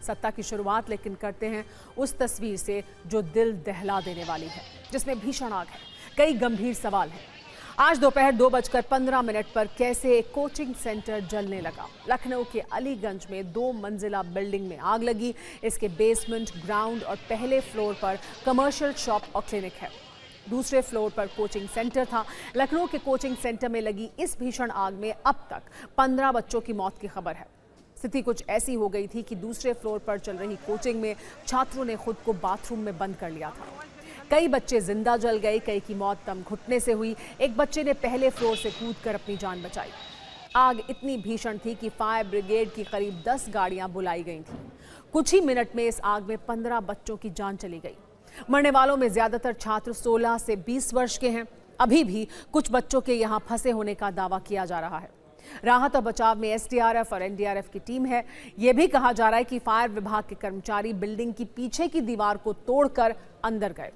सत्ता की शुरुआत लेकिन करते हैं उस तस्वीर से जो दिल दहला देने वाली है, जिसमें भीषण आग है। कई गंभीर सवाल हैं। आज दोपहर 2:15 पर कैसे एक कोचिंग सेंटर जलने लगा। लखनऊ के अलीगंज में 2 मंजिला बिल्डिंग में आग लगी। इसके बेसमेंट, ग्राउंड और पहले फ्लोर पर कमर्शियल शॉप और क्लिनिक है। दूसरे फ्लोर पर कोचिंग सेंटर था। लखनऊ के कोचिंग सेंटर में लगी इस भीषण आग में अब तक 15 बच्चों की मौत की खबर है। स्थिति कुछ ऐसी हो गई थी कि दूसरे फ्लोर पर चल रही कोचिंग में छात्रों ने खुद को बाथरूम में बंद कर लिया था। कई बच्चे जिंदा जल गए, कई की मौत दम घुटने से हुई। एक बच्चे ने पहले फ्लोर से कूदकर अपनी जान बचाई। आग इतनी भीषण थी कि फायर ब्रिगेड की करीब 10 गाड़ियां बुलाई गई थीं। कुछ ही मिनट में इस आग में 15 बच्चों की जान चली गई। मरने वालों में ज्यादातर छात्र 16 से 20 वर्ष के हैं। अभी भी कुछ बच्चों के यहां फंसे होने का दावा किया जा रहा है। राहत और बचाव में एसडीआरएफ और एनडीआरएफ की टीम है। यह भी कहा जा रहा है कि फायर विभाग के कर्मचारी बिल्डिंग की पीछे की दीवार को तोड़कर अंदर गए।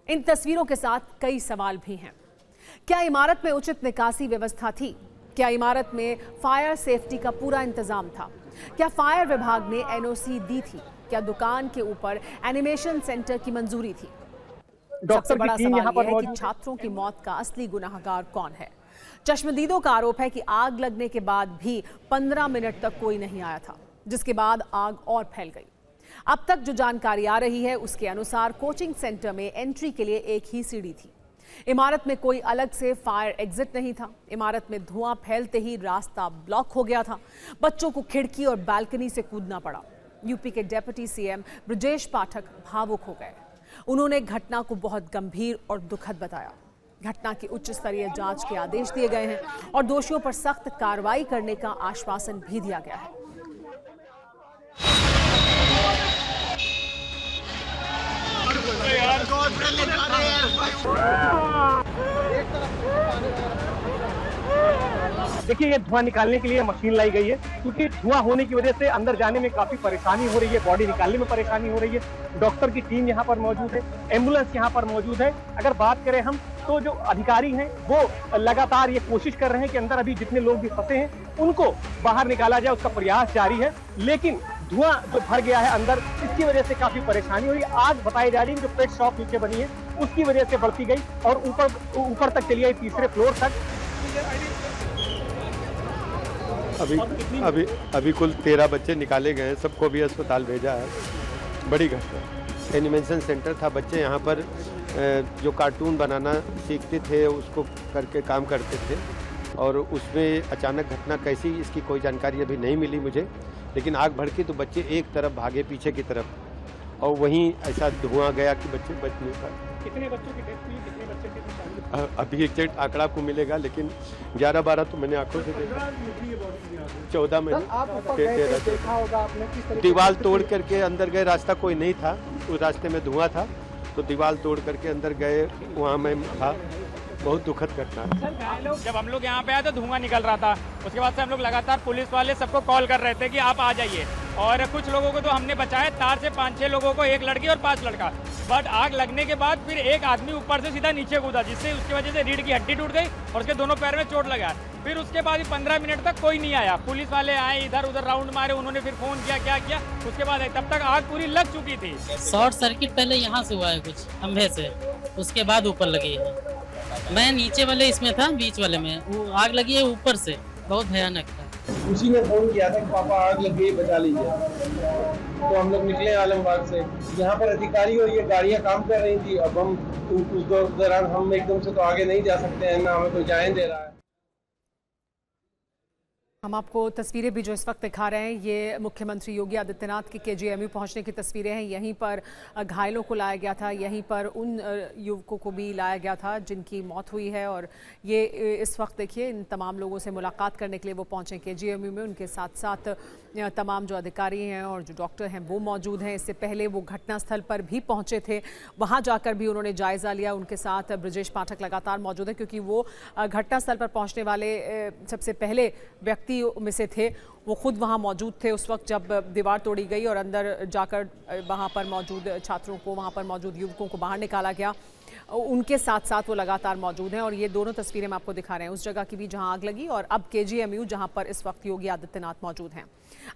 इन तस्वीरों के साथ कई सवाल भी हैं। क्या इमारत में उचित निकासी व्यवस्था थी? क्या इमारत में फायर सेफ्टी का पूरा इंतजाम था? क्या फायर विभाग ने एनओसी दी थी? क्या दुकान के ऊपर एनिमेशन सेंटर की मंजूरी थी? सबसे बड़ा सवाल यह है कि छात्रों की मौत का असली गुनाहगार कौन है? चश्मदीदों का आरोप है कि आग लगने के बाद भी 15 मिनट तक कोई नहीं आया था, जिसके बाद आग और फैल गई। अब तक जो जानकारी आ रही है उसके अनुसार कोचिंग सेंटर में एंट्री के लिए एक ही सीढ़ी थी। इमारत में कोई अलग से फायर एग्जिट नहीं था। इमारत में धुआं फैलते ही रास्ता ब्लॉक हो गया था। बच्चों को खिड़की और बालकनी से कूदना पड़ा। यूपी के डिप्टी सीएम ब्रजेश पाठक भावुक हो गए। उन्होंने घटना को बहुत गंभीर और दुखद बताया। घटना की उच्च स्तरीय जांच के आदेश दिए गए हैं और दोषियों पर सख्त कार्रवाई करने का आश्वासन भी दिया गया है। देखिए, ये धुआं निकालने के लिए मशीन लाई गई है, क्योंकि धुआं होने की वजह से अंदर जाने में काफी परेशानी हो रही है, बॉडी निकालने में परेशानी हो रही है। डॉक्टर की टीम यहाँ पर मौजूद है, एम्बुलेंस यहाँ पर मौजूद है। अगर बात करें हम तो जो अधिकारी हैं वो लगातार ये कोशिश कर रहे हैं कि अंदर अभी जितने लोग भी फंसे हैं उनको बाहर निकाला जाए, उसका प्रयास जारी है। लेकिन धुआं जो भर गया है अंदर, इसकी वजह से काफी परेशानी हुई। आग बताई जा रही है जो पेट शॉप नीचे बनी है उसकी वजह से बढ़ती गई और ऊपर तक चली आई, तीसरे फ्लोर तक। अभी कुल 13 बच्चे निकाले गए हैं, सबको भी अस्पताल भेजा है। बड़ी घटना। एनिमेशन सेंटर था, बच्चे यहाँ पर जो कार्टून बनाना सीखते थे उसको करके काम करते थे और उसमें अचानक घटना कैसी, इसकी कोई जानकारी अभी नहीं मिली मुझे। लेकिन आग भड़की तो बच्चे एक तरफ भागे, पीछे की तरफ, और वहीं ऐसा धुआं गया कि बच्चे बच नहीं पाए। कितने बच्चों की डेथ हुई, कितने बच्चे थे? अभी एग्जैक्ट आंकड़ा को मिलेगा, लेकिन 11-12 तो मैंने आंखों से देखा। 14 में देखा होगा आपने। दीवार तोड़ करके अंदर गए, रास्ता कोई नहीं था, उस रास्ते में धुआं था तो दीवार तोड़ करके अंदर गए, वहाँ मैं था। बहुत दुखद घटना है। जब हम लोग यहाँ पे आए तो धुआं निकल रहा था। उसके बाद से हम लोग लगातार पुलिस वाले सबको कॉल कर रहे थे कि आप आ जाइए, और कुछ लोगों को तो हमने बचाया, तार से 5-6 लोगों को, 1 लड़की और 5 लड़का। बट आग लगने के बाद फिर एक आदमी ऊपर से सीधा नीचे कूदा, जिससे उसकी वजह से रीढ़ की हड्डी टूट गई और उसके दोनों पैर में चोट लगा। फिर उसके बाद 15 मिनट तक कोई नहीं आया। पुलिस वाले आए, इधर उधर राउंड मारे, उन्होंने फिर फोन किया, क्या किया, उसके बाद तब तक आग पूरी लग चुकी थी। शॉर्ट सर्किट पहले यहाँ से हुआ है कुछ खंभे से, उसके बाद ऊपर लगी है। मैं नीचे वाले इसमें था, बीच वाले में वो आग लगी है ऊपर से, बहुत भयानक था। उसी ने फोन किया था कि पापा आग लग गई, बचा लीजिए। तो हम लोग निकले आलमबाग से। यहाँ पर अधिकारी और ये गाड़ियाँ काम कर रही थी। अब हम उस दौरान हम एकदम से तो आगे नहीं जा सकते हैं, ना हमें कोई जाने दे रहा है। हम आपको तस्वीरें भी जो इस वक्त दिखा रहे हैं, ये मुख्यमंत्री योगी आदित्यनाथ के केजीएमयू पहुंचने की तस्वीरें हैं। यहीं पर घायलों को लाया गया था, यहीं पर उन युवकों को भी लाया गया था जिनकी मौत हुई है। और ये इस वक्त देखिए, इन तमाम लोगों से मुलाकात करने के लिए वो पहुंचे केजीएमयू में। उनके साथ साथ तमाम जो अधिकारी हैं और जो डॉक्टर हैं वो मौजूद हैं। इससे पहले वो घटनास्थल पर भी पहुँचे थे, वहाँ जाकर भी उन्होंने जायज़ा लिया। उनके साथ ब्रजेश पाठक लगातार मौजूद हैं, क्योंकि वो घटनास्थल पर पहुँचने वाले सबसे पहले व्यक्ति में से थे। वो खुद वहाँ मौजूद थे उस वक्त जब दीवार तोड़ी गई और अंदर जाकर वहाँ पर मौजूद छात्रों को, वहाँ पर मौजूद युवकों को बाहर निकाला गया। उनके साथ साथ वो लगातार मौजूद हैं और ये दोनों तस्वीरें हम आपको दिखा रहे हैं उस जगह की भी जहां आग लगी और अब KGMU जहां पर इस वक्त योगी आदित्यनाथ मौजूद हैं।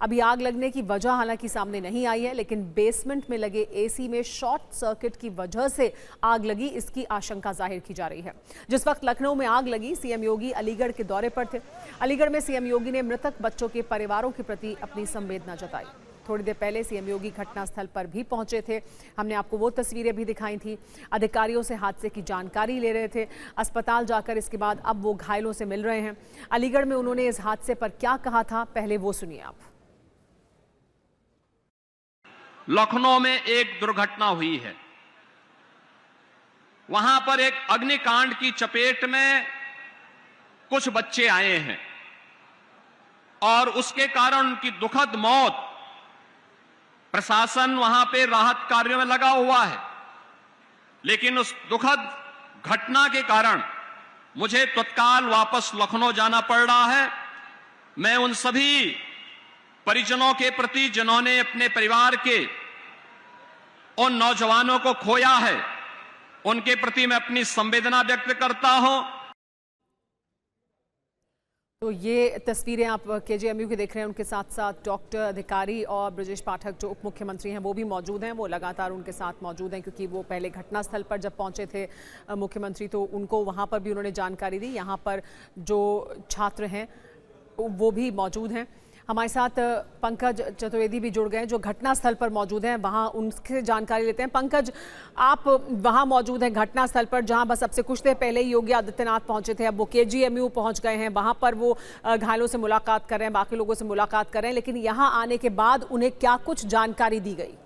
अभी आग लगने की वजह हालांकि सामने नहीं आई है, लेकिन बेसमेंट में लगे AC में शॉर्ट सर्किट की वजह से आग लगी, इसकी आशंका जाहिर की जा रही है। जिस वक्त लखनऊ में आग लगी, CM योगी अलीगढ़ के दौरे पर थे। अलीगढ़ में CM योगी ने मृतक बच्चों के परिवारों के प्रति अपनी संवेदना जताई। थोड़ी देर पहले CM योगी घटनास्थल पर भी पहुंचे थे। हमने आपको वो तस्वीरें भी दिखाई थी। अधिकारियों से हादसे की जानकारी ले रहे थे। अस्पताल जाकर इसके बाद अब वो घायलों से मिल रहे हैं। अलीगढ़ में उन्होंने इस हादसे पर क्या कहा था, पहले वो सुनिए आप। लखनऊ में एक दुर्घटना हुई है। वहां पर एक अग्निकांड की चपेट में कुछ बच्चे आए हैं और उसके कारण उनकी दुखद मौत। प्रशासन वहां पे राहत कार्यों में लगा हुआ है, लेकिन उस दुखद घटना के कारण मुझे तत्काल वापस लखनऊ जाना पड़ रहा है। मैं उन सभी परिजनों के प्रति जिन्होंने अपने परिवार के उन नौजवानों को खोया है, उनके प्रति मैं अपनी संवेदना व्यक्त करता हूं। तो ये तस्वीरें आप KGMU की देख रहे हैं। उनके साथ साथ डॉक्टर, अधिकारी और ब्रजेश पाठक जो उप मुख्यमंत्री हैं वो भी मौजूद हैं। वो लगातार उनके साथ मौजूद हैं क्योंकि वो पहले घटनास्थल पर जब पहुंचे थे मुख्यमंत्री, तो उनको वहां पर भी उन्होंने जानकारी दी। यहाँ पर जो छात्र हैं वो भी मौजूद हैं। हमारे साथ पंकज चतुर्वेदी भी जुड़ गए जो घटनास्थल पर मौजूद हैं, वहां उनसे जानकारी लेते हैं। पंकज, आप वहां मौजूद हैं घटनास्थल पर, जहां बस अब से कुछ देर पहले ही योगी आदित्यनाथ पहुंचे थे। अब वो KGMU पहुंच गए हैं, वहां पर वो घायलों से मुलाकात कर रहे हैं, बाकी लोगों से मुलाकात कर रहे हैं, लेकिन यहाँ आने के बाद उन्हें क्या कुछ जानकारी दी गई?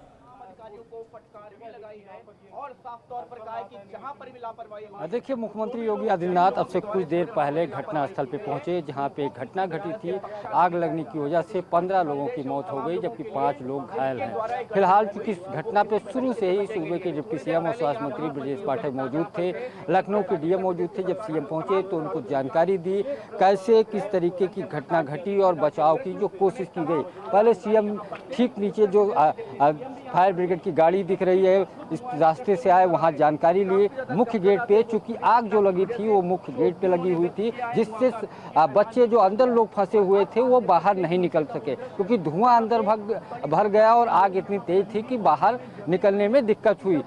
देखिए, मुख्यमंत्री योगी आदित्यनाथ अब से कुछ देर पहले घटनास्थल पे पहुंचे, जहां पे घटना घटी थी। आग लगने की वजह से 15 लोगों की मौत हो गई, जबकि 5 लोग घायल हैं। फिलहाल चूंकि इस घटना पे शुरू से ही सूबे के डिप्टी CM और स्वास्थ्य मंत्री ब्रजेश पाठक मौजूद थे, लखनऊ के DM मौजूद थे। जब CM पहुंचे तो उनको जानकारी दी कैसे किस तरीके की घटना घटी और बचाव की जो कोशिश की गई। पहले CM ठीक नीचे जो फायर ब्रिगेड की गाड़ी दिख रही है, इस रास्ते से आए, वहाँ जानकारी लिए। मुख्य गेट पे चूंकि आग जो लगी थी वो मुख्य गेट पे लगी हुई थी, जिससे बच्चे जो अंदर लोग फंसे हुए थे वो बाहर नहीं निकल सके, क्योंकि धुआं अंदर भर गया और आग इतनी तेज थी कि बाहर निकलने में दिक्कत हुई।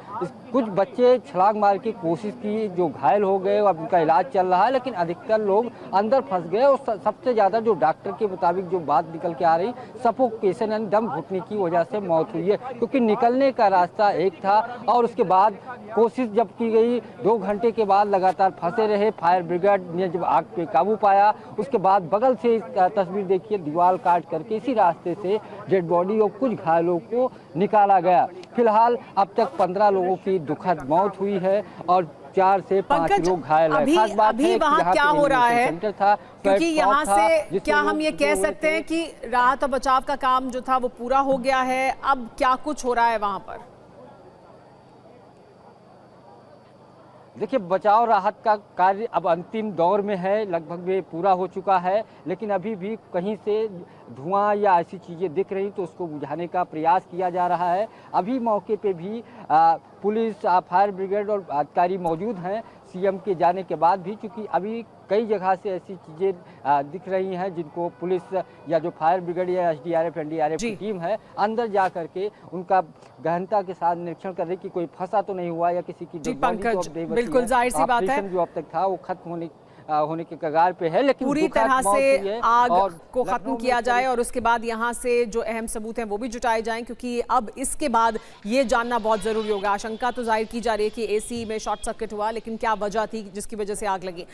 कुछ बच्चे छलांग मार की कोशिश की, जो घायल हो गए, अब उनका इलाज चल रहा है, लेकिन अधिकतर लोग अंदर फंस गए। और सबसे ज़्यादा जो डॉक्टर के मुताबिक जो बात निकल के आ रही, सफोकेशन यानी दम घुटने की वजह से मौत हुई है, क्योंकि निकलने का रास्ता एक था और उसके बाद कोशिश जब की गई 2 घंटे के बाद लगातार फंसे रहे। फायर ब्रिगेड ने जब आग पे काबू पाया, उसके बाद बगल से तस्वीर देखिए, दीवार काट करके इसी रास्ते से डेड बॉडी और कुछ घायलों को निकाला गया। फिलहाल अब तक 15 लोगों की दुखद मौत हुई है और 4 से 5 लोग घायल हैं। खास बात अभी है वहाँ क्या हो रहा है, सेंटर था, क्योंकि यहाँ से क्या हम ये कह हुए सकते थे। हैं कि राहत और बचाव का काम जो था वो पूरा हो गया है? अब क्या कुछ हो रहा है वहाँ पर? देखिए, बचाव राहत का कार्य अब अंतिम दौर में है, लगभग ये पूरा हो चुका है, लेकिन अभी भी कहीं से धुआं या ऐसी चीज़ें दिख रही तो उसको बुझाने का प्रयास किया जा रहा है। अभी मौके पे भी पुलिस, फायर ब्रिगेड और अधिकारी मौजूद हैं। CM के जाने के बाद भी, चूँकि अभी कई जगह से ऐसी चीज़ें दिख रही हैं जिनको पुलिस या जो फायर ब्रिगेड या SDRF NDRF की टीम है अंदर जा करके उनका गहनता के साथ निरीक्षण कर रही कि कोई फंसा तो नहीं हुआ या किसी की जी पंकज, बिल्कुल जाहिर सी बात है, जो अब तक था वो खत्म होने के कगार पे है, लेकिन पूरी तरह से आग को खत्म किया जाए तो और उसके बाद यहाँ से जो अहम सबूत हैं वो भी जुटाए जाएं, क्योंकि अब इसके बाद ये जानना बहुत जरूरी होगा। आशंका तो जाहिर की जा रही है कि AC में शॉर्ट सर्किट हुआ, लेकिन क्या वजह थी जिसकी वजह से आग लगी।